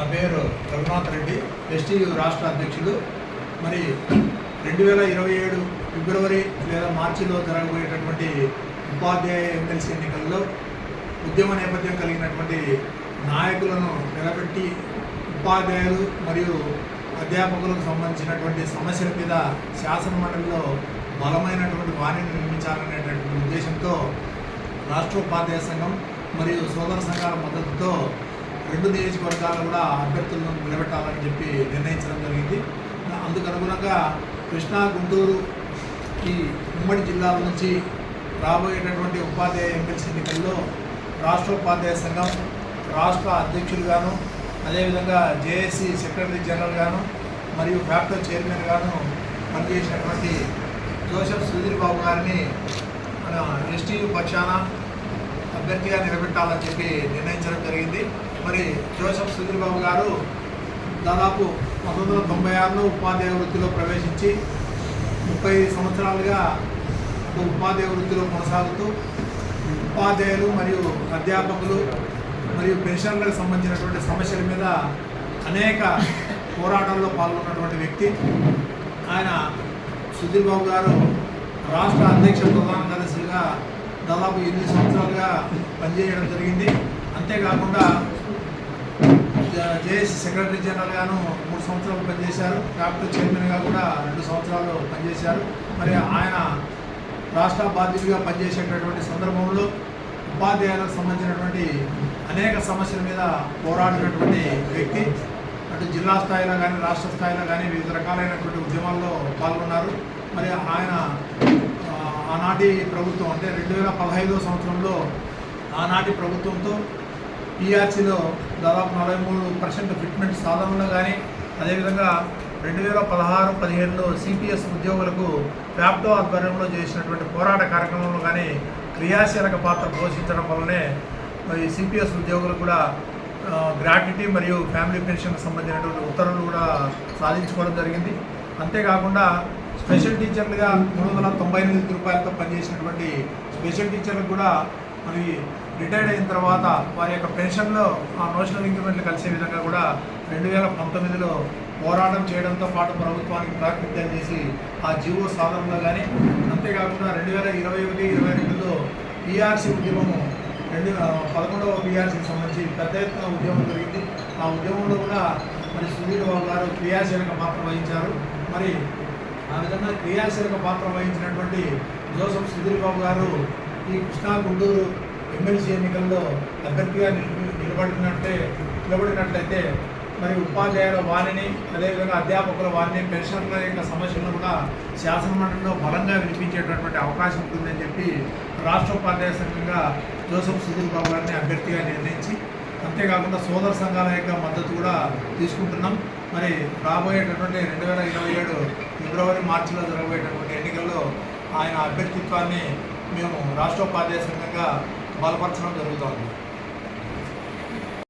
నా పేరు రఘునాథ్ రెడ్డి, ఎస్టీయు రాష్ట్ర అధ్యక్షుడు. మరి 2027 ఫిబ్రవరి లేదా మార్చిలో జరగబోయేటటువంటి ఉపాధ్యాయ ఎమ్మెల్సీ ఎన్నికల్లో ఉద్యమ నేపథ్యం కలిగినటువంటి నాయకులను నిలబెట్టి ఉపాధ్యాయులు మరియు అధ్యాపకులకు సంబంధించినటువంటి సమస్యల మీద శాసనమండలిలో బలమైనటువంటి వాణిని నిర్మించాలనేటటువంటి ఉద్దేశంతో రాష్ట్ర ఉపాధ్యాయ సంఘం మరియు సోదర సంఘాల మద్దతుతో 2 నియోజకవర్గాలు కూడా అభ్యర్థులను నిలబెట్టాలని చెప్పి నిర్ణయించడం జరిగింది. అందుకు అనుగుణంగా కృష్ణా, గుంటూరు ఈ ఉమ్మడి జిల్లాల నుంచి రాబోయేటటువంటి ఉపాధ్యాయ ఎమ్మెల్సీ ఎన్నికల్లో రాష్ట్ర ఉపాధ్యాయ సంఘం రాష్ట్ర అధ్యక్షులుగాను, అదేవిధంగా జేఏసీ సెక్రటరీ జనరల్గాను మరియు ఫ్యాక్టరీ చైర్మన్గాను పనిచేసినటువంటి జోసెఫ్ సుధీర్ బాబు గారిని మన ఎస్టీయు పక్షాన అభ్యర్థిగా నిలబెట్టాలని చెప్పి నిర్ణయించడం జరిగింది. మరి జోసెఫ్ సుధీర్ బాబు గారు దాదాపు 1996లో ఉపాధ్యాయ వృత్తిలో ప్రవేశించి 30 సంవత్సరాలుగా ఉపాధ్యాయ వృత్తిలో కొనసాగుతూ ఉపాధ్యాయులు మరియు అధ్యాపకులు మరియు పెన్షన్లకు సంబంధించినటువంటి సమస్యల మీద అనేక పోరాటాల్లో పాల్గొన్నటువంటి వ్యక్తి. ఆయన సుధీర్ బాబు గారు రాష్ట్ర అధ్యక్ష ప్రధాన కార్యదర్శిగా దాదాపు 8 సంవత్సరాలుగా పనిచేయడం జరిగింది. అంతేకాకుండా జేఏసీ సెక్రటరీ జనరల్గాను 3 సంవత్సరాలు పనిచేశారు. ఫ్యాక్టరీ చైర్మన్గా కూడా 2 సంవత్సరాలు పనిచేశారు. మరి ఆయన రాష్ట్ర బాధ్యుడిగా పనిచేసేటటువంటి సందర్భంలో ఉపాధ్యాయులకు సంబంధించినటువంటి అనేక సమస్యల మీద పోరాడినటువంటి వ్యక్తి. అటు జిల్లా స్థాయిలో కానీ రాష్ట్ర స్థాయిలో కానీ వివిధ రకాలైనటువంటి ఉద్యమాల్లో పాల్గొన్నారు. మరి ఆయన ఆనాటి ప్రభుత్వం అంటే 2015 సంవత్సరంలో ఆనాటి ప్రభుత్వంతో పీఆర్సీలో దాదాపు 43% ఫిట్మెంట్ సాధనలో కానీ, అదేవిధంగా 2016-17లో సిపిఎస్ ఉద్యోగులకు ఫ్యాప్టో ఆధ్వర్యంలో చేసినటువంటి పోరాట కార్యక్రమంలో కానీ క్రియాశీలక పాత్ర పోషించడం వల్లనే ఈ సిపిఎస్ ఉద్యోగులు కూడా గ్రాట్యుటీ మరియు ఫ్యామిలీ పెన్షన్కి సంబంధించినటువంటి ఉత్తర్వులు కూడా సాధించుకోవడం జరిగింది. అంతేకాకుండా స్పెషల్ టీచర్లుగా 398 రూపాయలతో పనిచేసినటువంటి స్పెషల్ టీచర్లకు కూడా మరి రిటైర్డ్ అయిన తర్వాత వారి యొక్క పెన్షన్లో ఆ నోషనల్ ఇంక్రిమెంట్లు కలిసే విధంగా కూడా 2019లో పోరాటం చేయడంతో పాటు ప్రభుత్వానికి ప్రాతినిధ్యం చేసి ఆ జీవో సాధనలో కానీ, అంతేకాకుండా 2021-22లో పీఆర్సీ ఉద్యమము 11వ పీఆర్సీకి సంబంధించి పెద్ద ఎత్తున ఉద్యమం జరిగింది. ఆ ఉద్యమంలో కూడా మరి సుధీర్ బాబు గారు క్రియాశీలక పాత్ర వహించారు. మరి ఆ విధంగా క్రియాశీలక పాత్ర వహించినటువంటి జోసెఫ్ సుధీర్ బాబు గారు ఈ కృష్ణా, గుంటూరు ఎమ్మెల్సీ ఎన్నికల్లో అభ్యర్థిగా నిలబడినట్లయితే మరి ఉపాధ్యాయుల వాణిని, అదేవిధంగా అధ్యాపకుల వాణిని, పెన్షన్ల యొక్క సమస్యలను కూడా శాసనమండలిలో బలంగా వినిపించేటటువంటి అవకాశం ఉంటుందని చెప్పి రాష్ట్ర ఉపాధ్యాయ సంఘంగా జోసెఫ్ సుధీర్ బాబు గారిని అభ్యర్థిగా నిర్ణయించి, అంతేకాకుండా సోదర సంఘాల యొక్క మద్దతు కూడా తీసుకుంటున్నాం. మరి రాబోయేటటువంటి 2027 ఫిబ్రవరి మార్చిలో జరగబోయేటటువంటి ఎన్నికల్లో ఆయన అభ్యర్థిత్వాన్ని మేము రాష్ట్ర ఉపాధ్యాయ సంఘంగా బలపరచడం జరుగుతోంది.